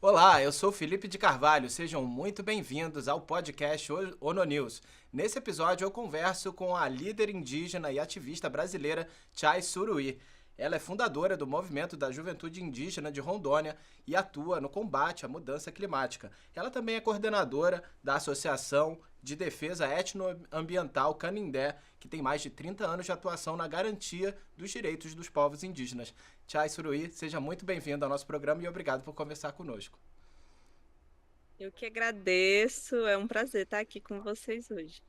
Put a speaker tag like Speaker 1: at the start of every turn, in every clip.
Speaker 1: Olá, eu sou Felipe de Carvalho. Sejam muito bem-vindos ao podcast ONO News. Nesse episódio eu converso com a líder indígena e ativista brasileira Chai Suruí. Ela é fundadora do Movimento da Juventude Indígena de Rondônia e atua no combate à mudança climática. Ela também é coordenadora da Associação de Defesa Etnoambiental Canindé, que tem mais de 30 anos de atuação na garantia dos direitos dos povos indígenas. Chai Suruí, seja muito bem-vindo ao nosso programa e obrigado por conversar conosco.
Speaker 2: Eu que agradeço, é um prazer estar aqui com vocês hoje.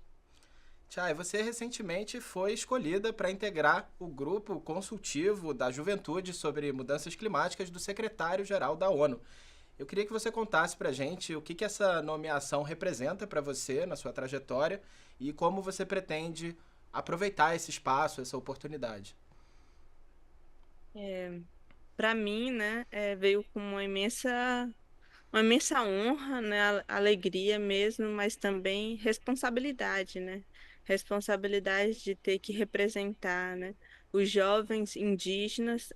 Speaker 1: Chay, você recentemente foi escolhida para integrar o grupo consultivo da juventude sobre mudanças climáticas do secretário-geral da ONU. Eu queria que você contasse para a gente o que essa nomeação representa para você na sua trajetória e como você pretende aproveitar esse espaço, essa oportunidade.
Speaker 2: Para mim, né, veio com uma imensa honra, né, alegria mesmo, mas também responsabilidade, né? Responsabilidade de ter que representar, né, os jovens indígenas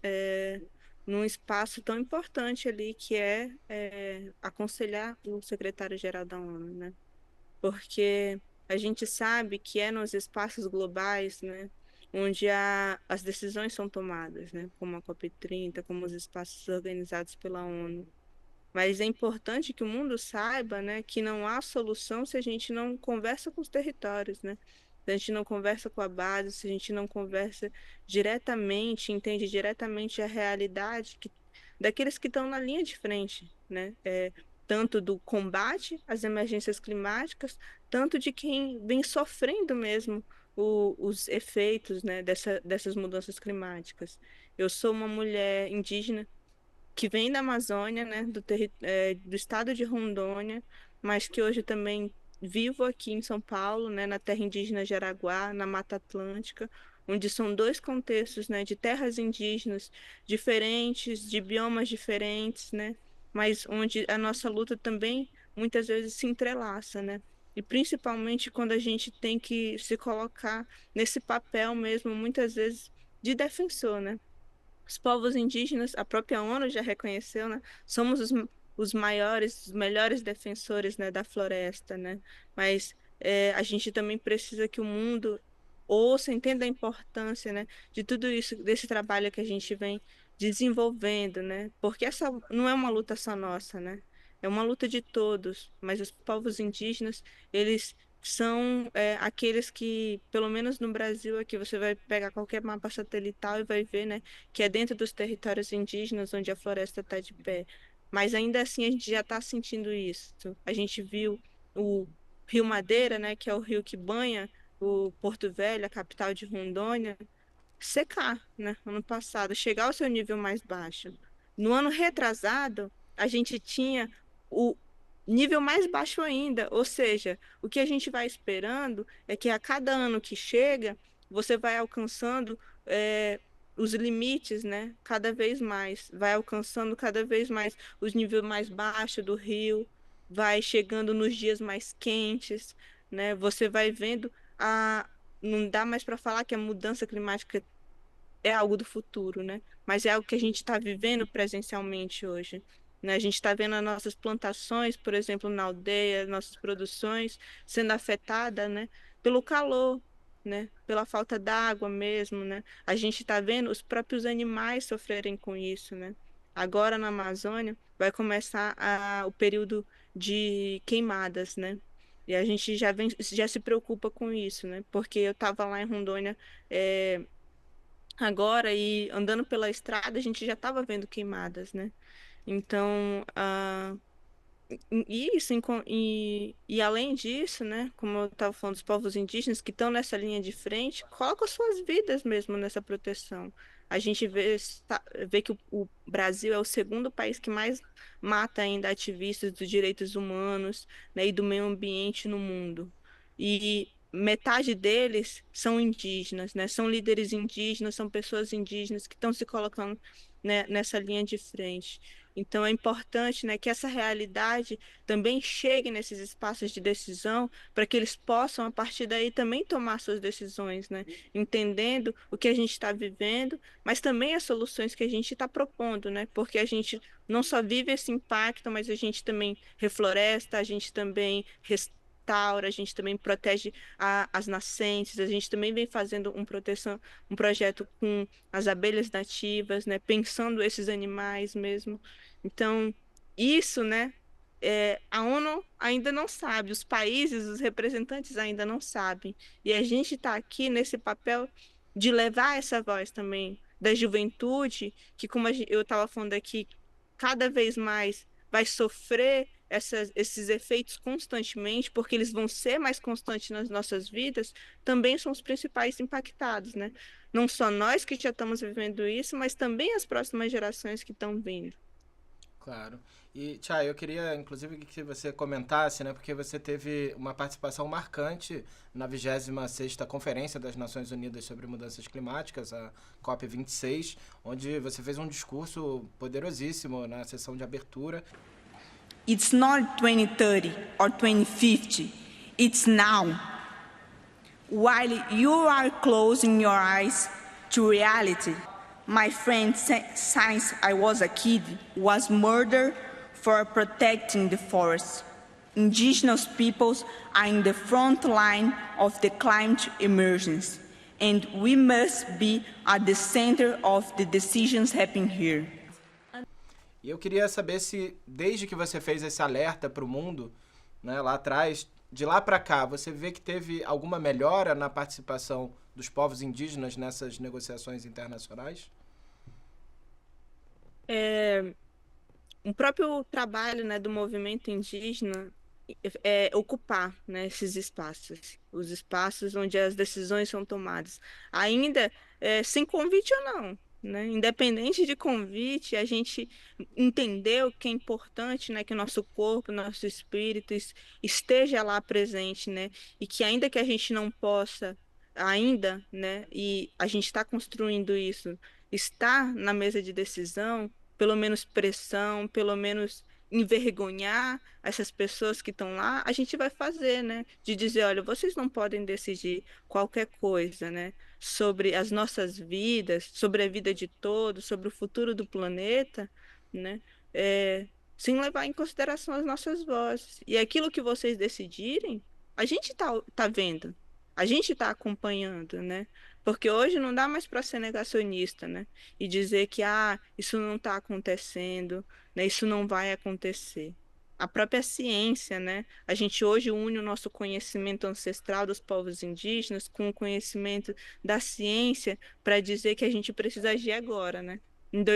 Speaker 2: num espaço tão importante ali que é aconselhar o secretário-geral da ONU, né? Porque a gente sabe que é nos espaços globais, né, onde as decisões são tomadas, né, como a COP30, como os espaços organizados pela ONU. Mas é importante que o mundo saiba, né, que não há solução se a gente não conversa com os territórios, né? Se a gente não conversa com a base, se a gente não conversa diretamente, entende diretamente a realidade daqueles que estão na linha de frente, né? Tanto do combate às emergências climáticas, tanto de quem vem sofrendo mesmo os efeitos, né, dessas mudanças climáticas. Eu sou uma mulher indígena que vem da Amazônia, né, do estado de Rondônia, mas que hoje também vivo aqui em São Paulo, né, na terra indígena Jaraguá, na Mata Atlântica, onde são dois contextos, né, de terras indígenas diferentes, de biomas diferentes, né, mas onde a nossa luta também muitas vezes se entrelaça, né? E principalmente quando a gente tem que se colocar nesse papel mesmo, muitas vezes, de defensor, né? Os povos indígenas, a própria ONU já reconheceu, né? Somos os maiores, os melhores defensores, né, da floresta, né? Mas a gente também precisa que o mundo ouça, entenda a importância, né, de tudo isso, desse trabalho que a gente vem desenvolvendo, né? Porque essa não é uma luta só nossa, né? É uma luta de todos, mas os povos indígenas, eles são aqueles que, pelo menos no Brasil, aqui você vai pegar qualquer mapa satelital e vai ver, né, que é dentro dos territórios indígenas onde a floresta está de pé. Mas ainda assim a gente já está sentindo isso. A gente viu o Rio Madeira, né, que é o rio que banha o Porto Velho, a capital de Rondônia, secar, né, ano passado, chegar ao seu nível mais baixo. No ano retrasado, a gente tinha o nível mais baixo ainda, ou seja, o que a gente vai esperando é que a cada ano que chega, você vai alcançando os limites, né, cada vez mais, vai alcançando cada vez mais os níveis mais baixos do rio, vai chegando nos dias mais quentes, né, você vai vendo a não dá mais para falar que a mudança climática é algo do futuro, né? Mas é algo que a gente está vivendo presencialmente hoje. Né? A gente está vendo as nossas plantações, por exemplo, na aldeia, nossas produções sendo afetadas, né? Pelo calor, né? Pela falta d'água mesmo, né? A gente está vendo os próprios animais sofrerem com isso, né? Agora na Amazônia vai começar o período de queimadas, né? E a gente já se preocupa com isso, né? Porque eu estava lá em Rondônia, agora e andando pela estrada a gente já estava vendo queimadas, né? Então, e isso, e além disso, né, como eu estava falando dos povos indígenas que estão nessa linha de frente, colocam suas vidas mesmo nessa proteção. A gente vê que o Brasil é o segundo país que mais mata ainda ativistas dos direitos humanos, né, e do meio ambiente no mundo. E metade deles são indígenas, né, são líderes indígenas, são pessoas indígenas que estão se colocando, né, nessa linha de frente. Então é importante, né, que essa realidade também chegue nesses espaços de decisão para que eles possam, a partir daí, também tomar suas decisões, né, entendendo o que a gente está vivendo, mas também as soluções que a gente está propondo, né, porque a gente não só vive esse impacto, mas a gente também refloresta, a gente também restaura, a gente também protege as nascentes, a gente também vem fazendo um projeto com as abelhas nativas, né, pensando esses animais mesmo. Então, isso, né, a ONU ainda não sabe, os países, os representantes ainda não sabem. E a gente está aqui nesse papel de levar essa voz também da juventude, que, como eu estava falando aqui, cada vez mais vai sofrer esses efeitos constantemente, porque eles vão ser mais constantes nas nossas vidas, também são os principais impactados, né? Não só nós que já estamos vivendo isso, mas também as próximas gerações que estão vindo.
Speaker 1: Claro. E, Chay, eu queria, inclusive, que você comentasse, né, porque você teve uma participação marcante na 26ª Conferência das Nações Unidas sobre Mudanças Climáticas, a COP26, onde você fez um discurso poderosíssimo na sessão de abertura.
Speaker 3: It's not 2030 or 2050, it's now. While you are closing your eyes to reality, my friend, since I was a kid, was murdered for protecting the forest. Indigenous peoples are in the front line of the climate emergency, and we must be at the center of the decisions happening here.
Speaker 1: E eu queria saber se, desde que você fez esse alerta para o mundo, né, lá atrás, de lá para cá, você vê que teve alguma melhora na participação dos povos indígenas nessas negociações internacionais?
Speaker 2: O próprio trabalho, né, do movimento indígena ocupar, né, esses espaços, os espaços onde as decisões são tomadas, ainda sem convite ou não, né? Independente de convite, a gente entendeu que é importante, né, que o nosso corpo, nosso espírito esteja lá presente, né? E que ainda que a gente não possa ainda, né, e a gente está construindo isso, estar na mesa de decisão, pelo menos pressão, pelo menos envergonhar essas pessoas que estão lá, a gente vai fazer, né? De dizer, olha, vocês não podem decidir qualquer coisa, né? Sobre as nossas vidas, sobre a vida de todos, sobre o futuro do planeta, né? Sem levar em consideração as nossas vozes. E aquilo que vocês decidirem, a gente tá vendo, a gente está acompanhando, né? Porque hoje não dá mais para ser negacionista, né? E dizer que isso não está acontecendo, né? Isso não vai acontecer. A própria ciência, né? A gente hoje une o nosso conhecimento ancestral dos povos indígenas com o conhecimento da ciência para dizer que a gente precisa agir agora, né?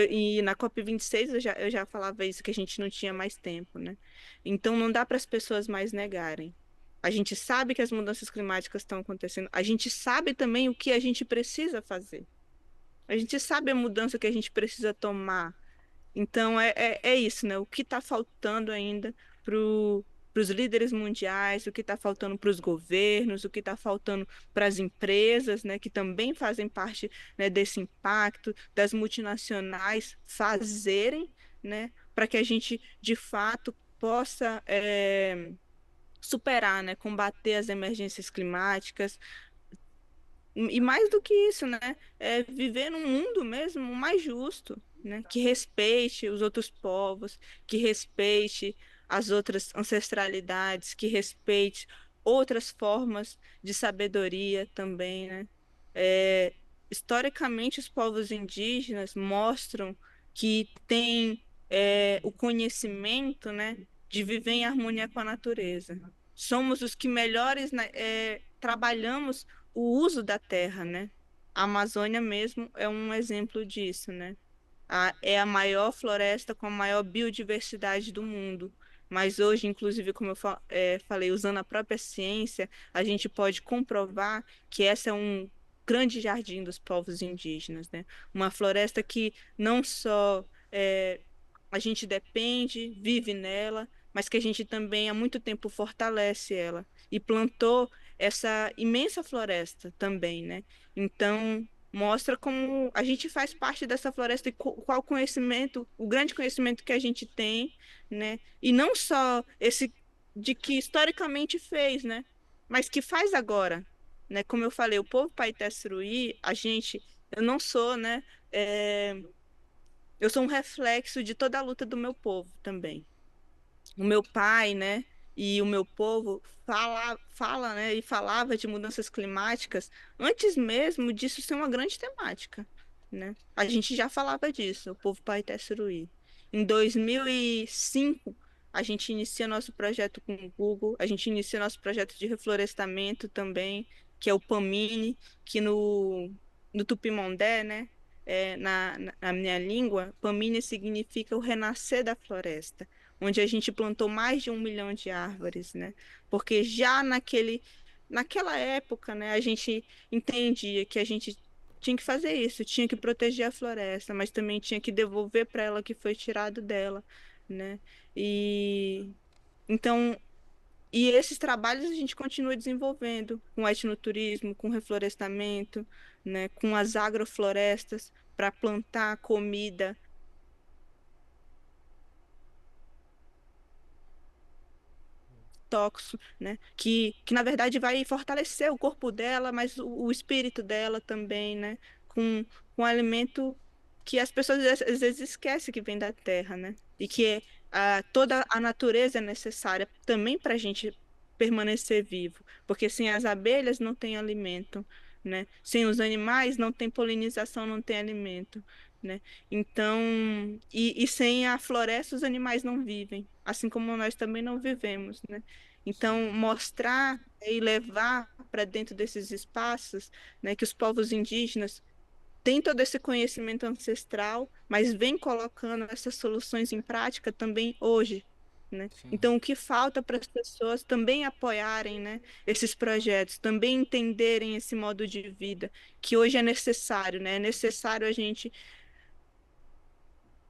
Speaker 2: E na COP26 eu já falava isso, que a gente não tinha mais tempo, né? Então não dá para as pessoas mais negarem. A gente sabe que as mudanças climáticas estão acontecendo. A gente sabe também o que a gente precisa fazer. A gente sabe a mudança que a gente precisa tomar. Então, é isso, né? O que está faltando ainda para os líderes mundiais, o que está faltando para os governos, o que está faltando para as empresas, né? Que também fazem parte, né, desse impacto, das multinacionais fazerem, né? Para que a gente, de fato, possa superar, né? Combater as emergências climáticas. E mais do que isso, né? Viver num mundo mesmo mais justo, né? Que respeite os outros povos, que respeite as outras ancestralidades, que respeite outras formas de sabedoria também, né? É, Historicamente, os povos indígenas mostram que têm o conhecimento, né, de viver em harmonia com a natureza. Somos os que melhores, né, trabalhamos o uso da terra, né? A Amazônia mesmo é um exemplo disso, né? É a maior floresta com a maior biodiversidade do mundo. Mas hoje, inclusive, como eu falei, usando a própria ciência, a gente pode comprovar que essa é um grande jardim dos povos indígenas, né? Uma floresta que não só a gente depende, vive nela, mas que a gente também há muito tempo fortalece ela e plantou essa imensa floresta também, né? Então, Mostra como a gente faz parte dessa floresta e qual conhecimento, o grande conhecimento que a gente tem, né? E não só esse de que historicamente fez, né? Mas que faz agora, né? Como eu falei, o povo Paité Suruí, eu não sou, né? é, eu sou um reflexo de toda a luta do meu povo também. O meu pai, né, e o meu povo fala, né, e falava de mudanças climáticas antes mesmo disso ser uma grande temática, né? A gente já falava disso, o povo Paité Suruí. Em 2005, a gente inicia nosso projeto com o Google, a gente inicia nosso projeto de reflorestamento também, que é o PAMINE, que no Tupimondé, né, na minha língua, PAMINE significa o renascer da floresta, onde a gente plantou mais de 1 milhão de árvores, né? Porque já naquela época, né, a gente entendia que a gente tinha que fazer isso, tinha que proteger a floresta, mas também tinha que devolver para ela o que foi tirado dela, né? E então, e esses trabalhos a gente continua desenvolvendo com etnoturismo, com reflorestamento, né, com as agroflorestas para plantar comida tóxico, né? Que na verdade vai fortalecer o corpo dela, mas o espírito dela também, né? Com alimento que as pessoas às vezes esquecem que vem da terra, né? E que toda a natureza é necessária também para a gente permanecer vivo, porque sem as abelhas não tem alimento, né? Sem os animais não tem polinização, não tem alimento, né? Então, e sem a floresta os animais não vivem, assim como nós também não vivemos, né?
Speaker 1: Sim.
Speaker 2: Então, mostrar e levar para dentro desses espaços, né, que os povos indígenas têm todo esse conhecimento ancestral, mas vêm colocando essas soluções em prática também hoje, né?
Speaker 1: Sim.
Speaker 2: Então, o que falta para as pessoas também apoiarem, né, esses projetos, também entenderem esse modo de vida, que hoje é necessário, né? É necessário a gente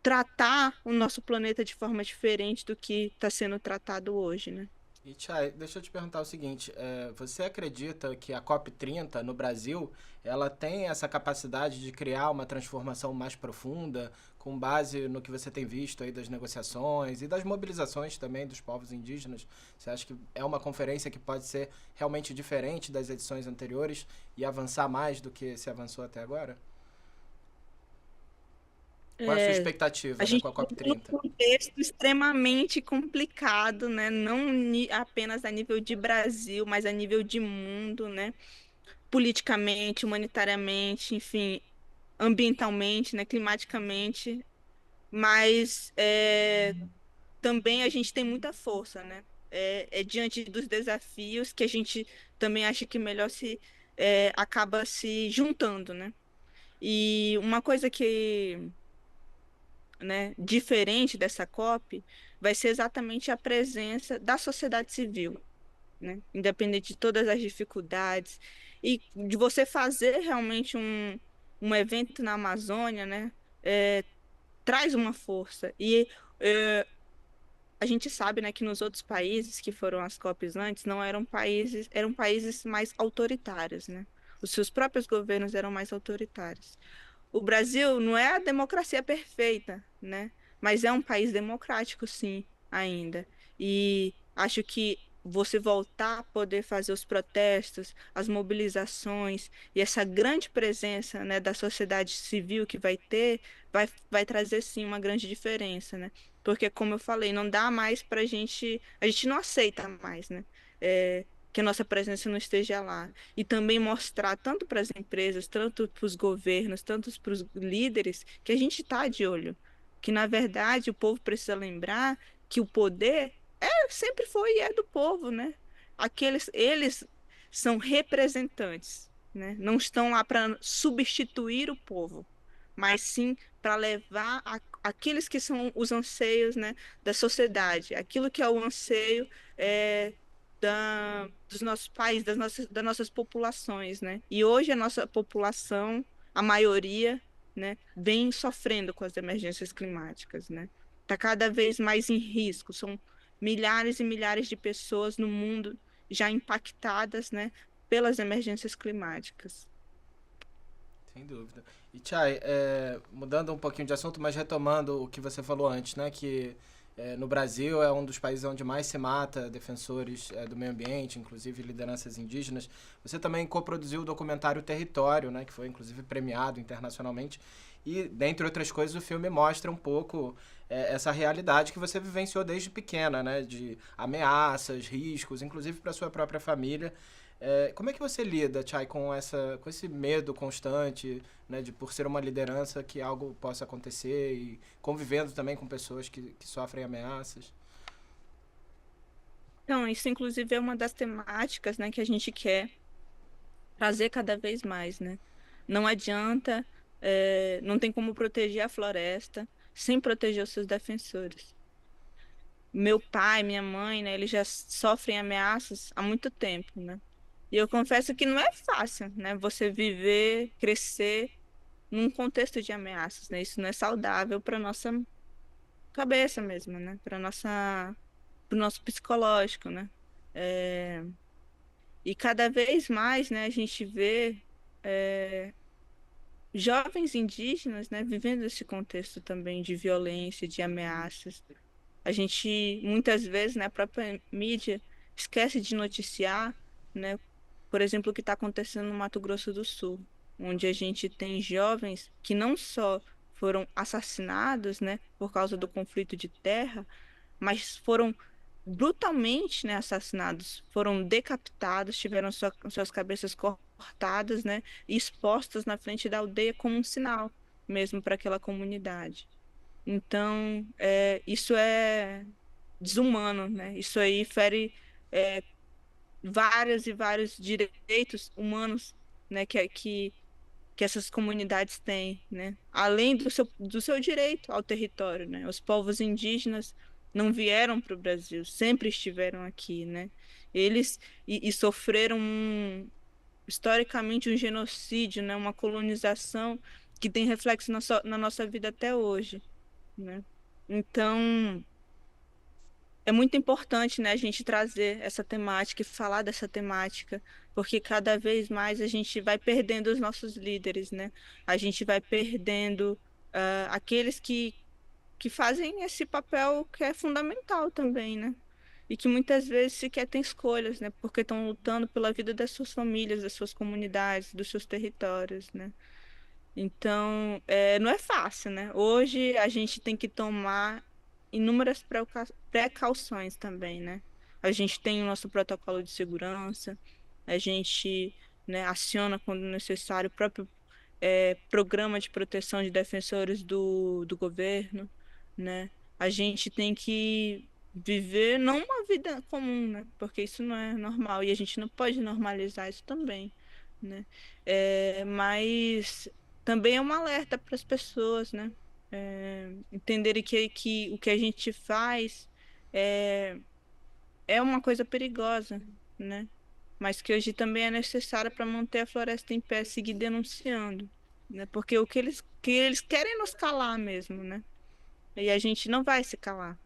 Speaker 2: tratar o nosso planeta de forma diferente do que está sendo tratado hoje, né?
Speaker 1: E, Chay, deixa eu te perguntar o seguinte, você acredita que a COP30 no Brasil, ela tem essa capacidade de criar uma transformação mais profunda, com base no que você tem visto aí das negociações e das mobilizações também dos povos indígenas? Você acha que é uma conferência que pode ser realmente diferente das edições anteriores e avançar mais do que se avançou até agora? Qual é a sua
Speaker 2: É, a
Speaker 1: expectativa, né,
Speaker 2: gente
Speaker 1: com a
Speaker 2: vive num
Speaker 1: COP30?
Speaker 2: contexto extremamente complicado, né? Não apenas a nível de Brasil, mas a nível de mundo, né? Politicamente, humanitariamente, enfim, ambientalmente, né? Climaticamente. Mas também a gente tem muita força, né? É diante dos desafios que a gente também acha que melhor acaba se juntando, né? E uma coisa que, né, diferente dessa COP vai ser exatamente a presença da sociedade civil, né? Independente de todas as dificuldades e de você fazer realmente um evento na Amazônia, né? é, Traz uma força e é, a gente sabe, né, que nos outros países que foram as COPs antes não eram países, eram países mais autoritários, né? Os seus próprios governos eram mais autoritários. O Brasil não é a democracia perfeita, né? Mas é um país democrático, sim, ainda. E acho que você voltar a poder fazer os protestos, as mobilizações e essa grande presença, né, da sociedade civil que vai ter, vai trazer sim uma grande diferença, né? Porque, como eu falei, não dá mais para a gente não aceita mais, né? Que a nossa presença não esteja lá e também mostrar tanto para as empresas, tanto para os governos, tanto para os líderes, que a gente está de olho. Que, na verdade, o povo precisa lembrar que o poder sempre foi e é do povo, né? Eles são representantes, né? Não estão lá para substituir o povo, mas sim para levar aqueles que são os anseios, né, da sociedade, aquilo que é o anseio é, dos nossos países, das nossas populações, né? E hoje a nossa população, a maioria, né, vem sofrendo com as emergências climáticas, né? Está cada vez mais em risco. São milhares e milhares de pessoas no mundo já impactadas, né, pelas emergências climáticas.
Speaker 1: Sem dúvida. E, Chay, mudando um pouquinho de assunto, mas retomando o que você falou antes, né? Que no Brasil é um dos países onde mais se mata defensores do meio ambiente, inclusive lideranças indígenas. Você também coproduziu o documentário Território, né? Que foi, inclusive, premiado internacionalmente. E, dentre outras coisas, o filme mostra um pouco essa realidade que você vivenciou desde pequena, né? De ameaças, riscos, inclusive para sua própria família. Como é que você lida, Chay, com esse medo constante, né, de por ser uma liderança que algo possa acontecer e convivendo também com pessoas que sofrem ameaças?
Speaker 2: Então, isso inclusive é uma das temáticas, né, que a gente quer trazer cada vez mais, né? Não adianta, não tem como proteger a floresta sem proteger os seus defensores. Meu pai, minha mãe, né, eles já sofrem ameaças há muito tempo, né? E eu confesso que não é fácil, né? Você viver, crescer num contexto de ameaças, né? Isso não é saudável para nossa cabeça mesmo, né? Para o nosso psicológico, né? É, E cada vez mais, né, a gente vê é, jovens indígenas, né, vivendo esse contexto também de violência, de ameaças. A gente, muitas vezes, né, a própria mídia esquece de noticiar, né, por exemplo, o que está acontecendo no Mato Grosso do Sul, onde a gente tem jovens que não só foram assassinados, né, por causa do conflito de terra, mas foram brutalmente, né, assassinados, foram decapitados, tiveram suas cabeças cortadas, né, e expostas na frente da aldeia como um sinal mesmo para aquela comunidade. Então, isso é desumano, né? Isso aí fere é, vários e vários direitos humanos, né, que essas comunidades têm, né? Além do seu direito ao território, né? Os povos indígenas não vieram para o Brasil, sempre estiveram aqui, né? Eles e sofreram historicamente um genocídio, né? Uma colonização que tem reflexo na nossa vida até hoje, né? Então, é muito importante, né, a gente trazer essa temática e falar dessa temática, porque cada vez mais a gente vai perdendo os nossos líderes, né? A gente vai perdendo aqueles que fazem esse papel que é fundamental também, né? E que muitas vezes sequer têm escolhas, né? Porque estão lutando pela vida das suas famílias, das suas comunidades, dos seus territórios, né? Então, não é fácil, né? Hoje a gente tem que tomar inúmeras precauções também, né? A gente tem o nosso protocolo de segurança, a gente, né, aciona quando necessário o próprio programa de proteção de defensores do governo, né? A gente tem que viver não uma vida comum, né? Porque isso não é normal e a gente não pode normalizar isso também, né? Mas também é um alerta para as pessoas, né? Entenderem que o que a gente faz é, é uma coisa perigosa, né? Mas que hoje também é necessária para manter a floresta em pé, seguir denunciando, né? Porque que eles querem nos calar mesmo, né? E a gente não vai se calar,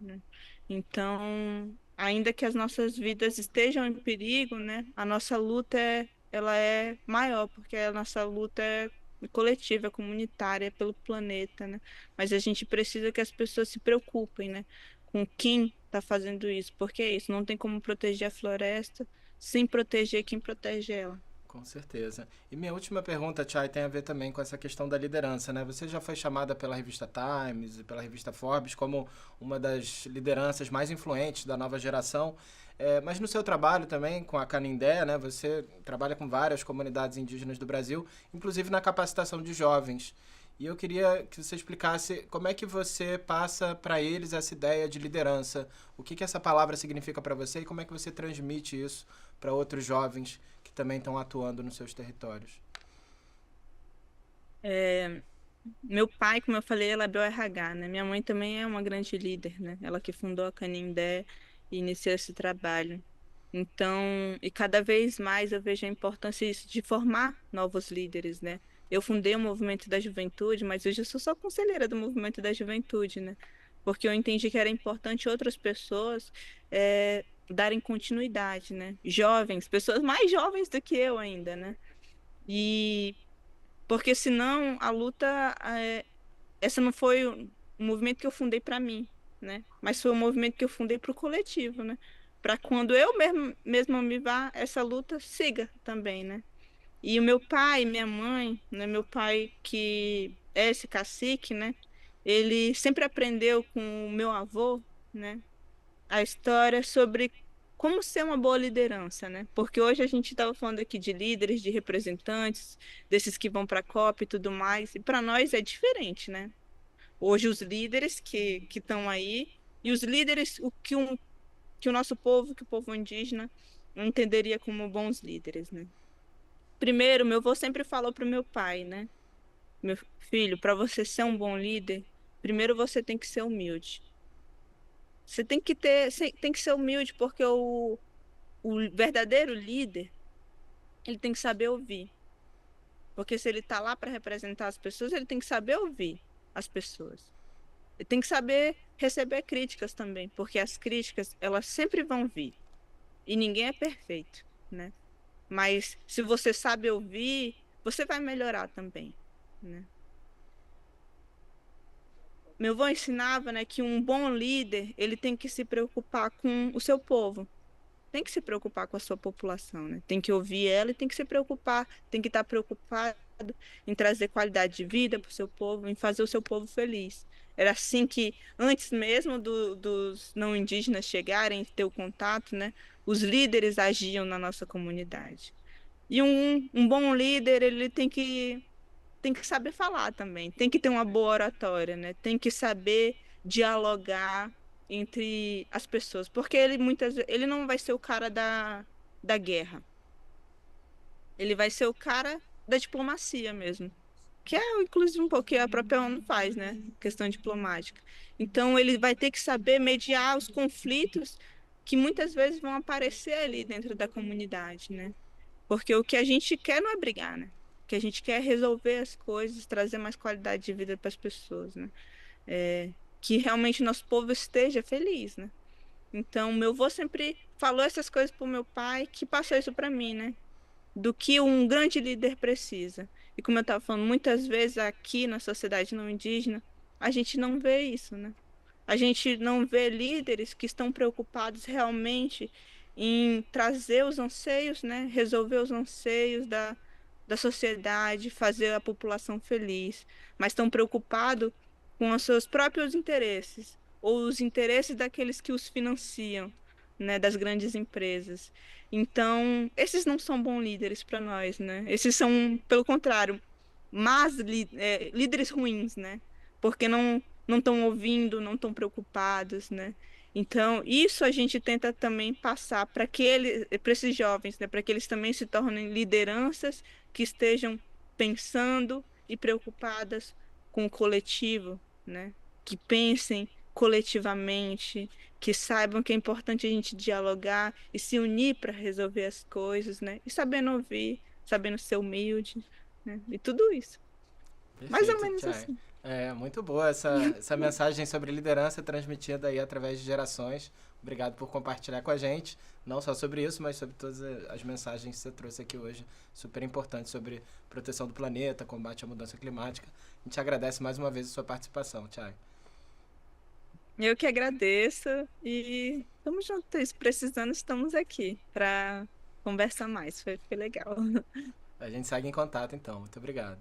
Speaker 2: né? Então, ainda que as nossas vidas estejam em perigo, né? A nossa luta ela é maior, porque a nossa luta é coletiva, é comunitária, é pelo planeta, né? Mas a gente precisa que as pessoas se preocupem, né? Com quem está fazendo isso, porque é isso, não tem como proteger a floresta sem proteger quem protege ela.
Speaker 1: Com certeza. E minha última pergunta, Chay, tem a ver também com essa questão da liderança, né? Você já foi chamada pela revista Times e pela revista Forbes como uma das lideranças mais influentes da nova geração. Mas no seu trabalho também com a Canindé, né? Você trabalha com várias comunidades indígenas do Brasil, inclusive na capacitação de jovens. E eu queria que você explicasse como é que você passa para eles essa ideia de liderança. O que essa palavra significa para você e como é que você transmite isso para outros jovens que também estão atuando nos seus territórios.
Speaker 2: Meu pai, como eu falei, ela é BioRH, né? Minha mãe também é uma grande líder, né? Ela que fundou a Canindé e iniciou esse trabalho. Então, e cada vez mais eu vejo a importância disso, de formar novos líderes, né? Eu fundei o Movimento da Juventude, mas hoje eu sou só conselheira do Movimento da Juventude, né? Porque eu entendi que era importante outras pessoas darem continuidade, né? Jovens, pessoas mais jovens do que eu ainda, né? E Porque senão a luta, essa não foi um movimento que eu fundei para mim, né? Mas foi um movimento que eu fundei para o coletivo, né? Para quando eu mesmo me vá, essa luta siga também, né? E o meu pai, minha mãe, né? Meu pai que é esse cacique, né? Ele sempre aprendeu com o meu avô, né? A história sobre como ser uma boa liderança, né? Porque hoje a gente estava falando aqui de líderes, de representantes, desses que vão para a COP e tudo mais, e para nós é diferente, né? Hoje os líderes que estão aí e os líderes que o nosso povo, que o povo indígena entenderia como bons líderes, né? Primeiro, meu avô sempre falou para o meu pai, né? Meu filho, para você ser um bom líder, primeiro você tem que ser humilde. Você tem que ser humilde porque o verdadeiro líder, ele tem que saber ouvir. Porque se ele está lá para representar as pessoas, ele tem que saber ouvir as pessoas. Ele tem que saber receber críticas também, porque as críticas, elas sempre vão vir. E ninguém é perfeito, né? Mas se você sabe ouvir, você vai melhorar também, né? Meu avô ensinava, né, que um bom líder, ele tem que se preocupar com o seu povo. Tem que se preocupar com a sua população, né? Tem que ouvir ela e tem que se preocupar, tem que estar preocupado em trazer qualidade de vida para o seu povo, em fazer o seu povo feliz. Era assim que, antes mesmo dos não indígenas chegarem, ter o contato, né? Os líderes agiam na nossa comunidade. E um bom líder, ele tem que saber falar também, tem que ter uma boa oratória, né? Tem que saber dialogar entre as pessoas, porque ele muitas vezes, ele não vai ser o cara da guerra. Ele vai ser o cara da diplomacia mesmo, que é inclusive um pouco que a própria ONU faz, né? Questão diplomática. Então ele vai ter que saber mediar os conflitos que muitas vezes vão aparecer ali dentro da comunidade, né? Porque o que a gente quer não é brigar, né? O que a gente quer é resolver as coisas, trazer mais qualidade de vida para as pessoas, né? Que realmente nosso povo esteja feliz, né? Então, meu avô sempre falou essas coisas para o meu pai, que passou isso para mim, né? Do que um grande líder precisa. E como eu estava falando, muitas vezes aqui na sociedade não indígena, a gente não vê isso, né? A gente não vê líderes que estão preocupados realmente em trazer os anseios, né? Resolver os anseios da sociedade, fazer a população feliz, mas estão preocupados com os seus próprios interesses ou os interesses daqueles que os financiam, né? Das grandes empresas. Então, esses não são bons líderes para nós, né? Esses são, pelo contrário, líderes ruins, né? Porque não estão ouvindo, não estão preocupados, né? Então, isso a gente tenta também passar para esses jovens, né? Para que eles também se tornem lideranças que estejam pensando e preocupadas com o coletivo, né? Que pensem coletivamente, que saibam que é importante a gente dialogar e se unir para resolver as coisas, né? E sabendo ouvir, sabendo ser humilde, né? E tudo isso. Mais ou
Speaker 1: Perfeito,
Speaker 2: menos
Speaker 1: Chay.
Speaker 2: assim.
Speaker 1: É muito boa essa mensagem sobre liderança transmitida aí através de gerações. Obrigado por compartilhar com a gente, não só sobre isso, mas sobre todas as mensagens que você trouxe aqui hoje, super importantes sobre proteção do planeta, combate à mudança climática. A gente agradece mais uma vez a sua participação, Chay.
Speaker 2: Eu que agradeço e estamos juntos. Precisando, estamos aqui para conversar mais. Foi legal.
Speaker 1: A gente segue em contato então. Muito obrigado.